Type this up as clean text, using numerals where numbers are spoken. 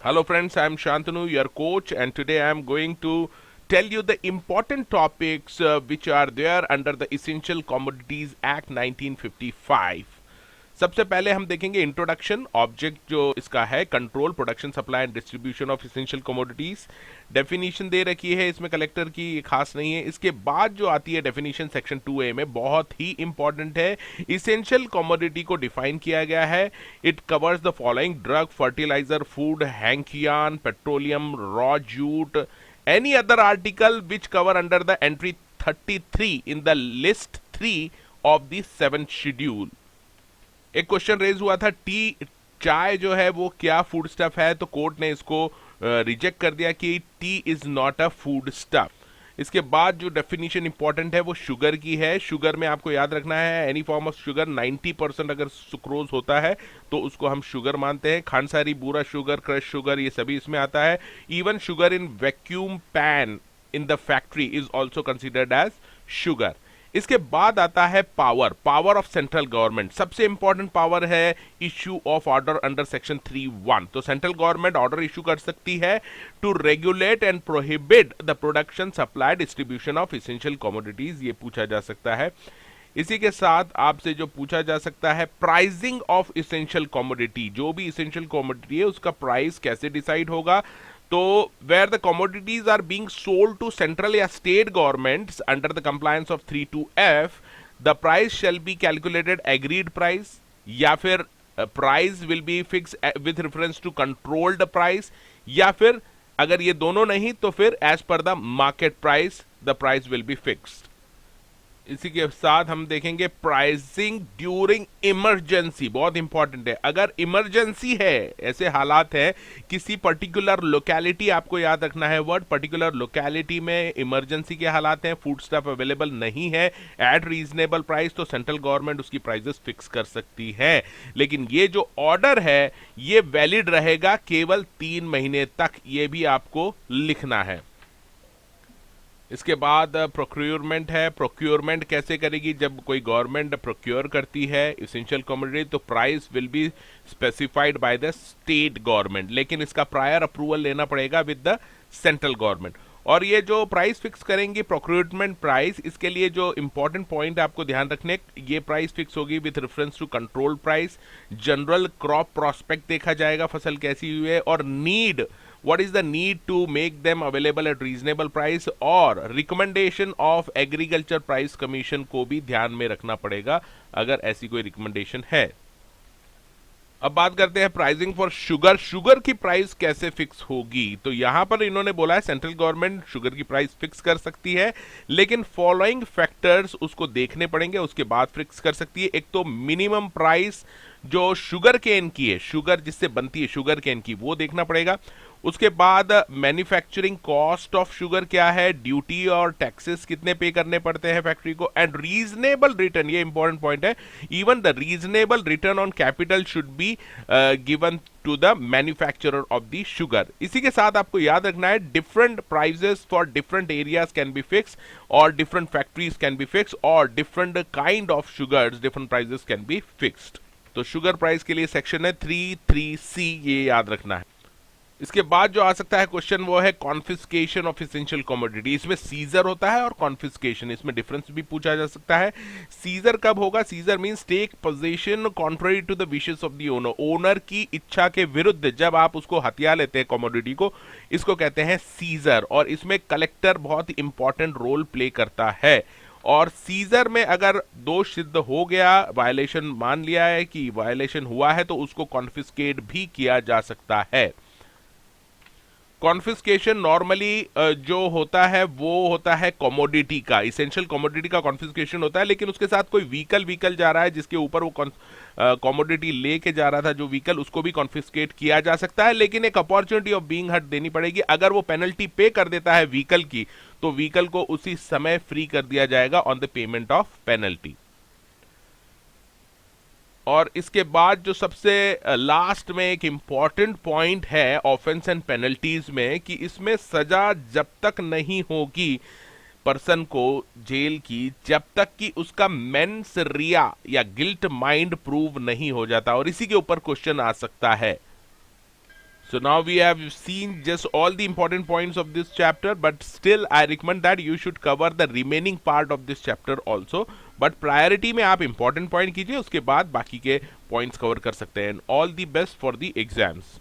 Hello, friends. I'm Shantanu, your coach, and today I'm going to tell you the important topics which are there under the Essential Commodities Act 1955. सबसे पहले हम देखेंगे introduction object जो इसका है control production supply and distribution of essential commodities. Definition दे रखी है इसमें कलेक्टर की, खास नहीं है। इसके बाद जो आती है डेफिनेशन सेक्शन 2A में बहुत ही इंपॉर्टेंट है। इसेंशियल कमोडिटी को डिफाइन किया गया है। It covers the following: drug, fertiliser, food, hank yarn, petroleum, raw jute, any other article which cover under the entry 33 in the list 3 of the 7th schedule. एक question raise हुआ था, T चाय जो है वो क्या फूड स्टफ है, तो कोर्ट ने इसको रिजेक्ट कर दिया कि T is not a food stuff. इसके बाद जो डेफिनेशन इंपॉर्टेंट है वो शुगर की है। शुगर में आपको याद रखना है एनी फॉर्म ऑफ शुगर 90% अगर सुक्रोज होता है तो उसको हम शुगर मानते हैं। खांडसारी, बूरा शुगर, क्रश शुगर, ये सभी इसमें आता है। Even sugar in vacuum pan in the factory is also considered as sugar. इसके बाद आता है पावर ऑफ सेंट्रल गवर्नमेंट। सबसे इंपॉर्टेंट पावर है issue of order under section 3(1). तो सेंट्रल गवर्नमेंट ऑर्डर इश्यू कर सकती है to regulate and prohibit the production, supply, distribution of essential commodities. ये पूछा जा सकता है। इसी के साथ आपसे जो पूछा जा सकता है, प्राइसिंग ऑफ इसेंशियल कमोडिटी। जो भी इसेंशियल कमोडिटी है उसका प्राइस कैसे डिसाइड होगा। तो where the commodities are being sold to central या state governments under the compliance of 32F, the price shall be calculated agreed price, या फिर price will be fixed with reference to controlled price, या फिर अगर ये दोनों नहीं तो फिर as per the market price the price will be fixed। इसी के साथ हम देखेंगे प्राइसिंग ड्यूरिंग इमरजेंसी। बहुत इंपॉर्टेंट है। अगर इमरजेंसी है, ऐसे हालात है किसी पर्टिकुलर लोकेलिटी, आपको याद रखना है वर्ड, पर्टिकुलर लोकेलिटी में इमरजेंसी के हालात हैं, फूड स्टफ अवेलेबल नहीं है एट रीजनेबल प्राइस, तो सेंट्रल गवर्नमेंट उसकी प्राइसेस फिक्स कर सकती है। लेकिन ये जो ऑर्डर है ये वैलिड रहेगा केवल 3 महीने तक, ये भी आपको लिखना है। इसके बाद प्रोक्योरमेंट है। प्रोक्योरमेंट कैसे करेगी? जब कोई गवर्नमेंट प्रोक्योर करती है इसेंशियल कमोडिटी तो price will be specified by the state government, लेकिन इसका प्रायर अप्रूवल लेना पड़ेगा विद द सेंट्रल गवर्नमेंट। और ये जो प्राइस फिक्स करेंगे प्रोक्योरमेंट प्राइस, इसके लिए जो इंपॉर्टेंट पॉइंट आपको ध्यान रखने, ये प्राइस फिक्स होगी with reference to control price. General crop prospect देखा जाएगा, फसल कैसी हुई है, और need, what is the need to make them available at reasonable price, और recommendation of agriculture price commission को भी ध्यान में रखना पड़ेगा अगर ऐसी कोई रिकमेंडेशन है। अब बात करते हैं प्राइसिंग फॉर शुगर। शुगर की प्राइस कैसे फिक्स होगी? तो यहां पर इन्होंने बोला है सेंट्रल गवर्नमेंट शुगर की प्राइस फिक्स कर सकती है, लेकिन फॉलोइंग फैक्टर्स उसको देखने पड़ेंगे, उसके बाद फिक्स कर सकती है। एक तो मिनिमम प्राइस जो शुगर केन की है, शुगर जिससे बनती है शुगर केन की, वो देखना पड़ेगा। उसके बाद मैन्युफैक्चरिंग कॉस्ट ऑफ शुगर क्या है, ड्यूटी और टैक्सेस कितने पे करने पड़ते हैं फैक्ट्री को, एंड रीजनेबल रिटर्न, ये इंपॉर्टेंट पॉइंट है। Even the reasonable return on capital should be given to the manufacturer of the sugar. इसी के साथ आपको याद रखना है different prices for different areas can be fix, और different factories can be fix, और different kind of sugars different prices can be fixed. तो शुगर प्राइस के लिए सेक्शन है 33C, ये याद रखना है। इसके बाद जो आ सकता है क्वेश्चन वो है कॉन्फिस्केशन ऑफ इसेंशियल कमोडिटी। इसमें सीजर होता है और कॉन्फिस्केशन, इसमें डिफरेंस भी पूछा जा सकता है। सीजर कब होगा? Seizure means take possession contrary to the wishes of the owner. Owner की इच्छा के विरुद्ध जब आप उसको हथिया लेते हैं कमोडिटी को, इसको कहते हैं सीजर। और इसमें कलेक्टर बहुत इंपॉर्टेंट रोल प्ले करता है। और सीजर में अगर दोष सिद्ध हो गया, वायलेशन मान लिया है कि वायलेशन हुआ है, तो उसको कॉन्फिस्केट भी किया जा सकता है। कॉन्फिस्केशन नॉर्मली जो होता है वो होता है कमोडिटी का, इसेंशियल कमोडिटी का कॉन्फिस्केशन होता है, लेकिन उसके साथ कोई व्हीकल जा रहा है जिसके ऊपर वो कमोडिटी लेके जा रहा था जो व्हीकल, उसको भी कॉन्फिस्केट किया जा सकता है। लेकिन एक अपॉर्चुनिटी ऑफ बीइंग हर्ट देनी पड़ेगी। अगर वो पेनल्टी पे कर देता है व्हीकल की, तो व्हीकल को उसी समय फ्री कर दिया जाएगा on the payment of penalty. और इसके बाद जो सबसे लास्ट में एक इंपॉर्टेंट पॉइंट है ऑफेंस एंड पेनल्टीज में, कि इसमें सजा जब तक नहीं होगी पर्सन को जेल की, जब तक कि उसका मेंस रिया या गिल्ट माइंड प्रूव नहीं हो जाता। और इसी के ऊपर क्वेश्चन आ सकता है। So now we have seen just all the important points of this chapter, but still I recommend that you should cover the remaining part of this chapter also. But priority में आप important point कीजिए, उसके बाद बाकी के points cover कर सकते हैं. All the best for the exams.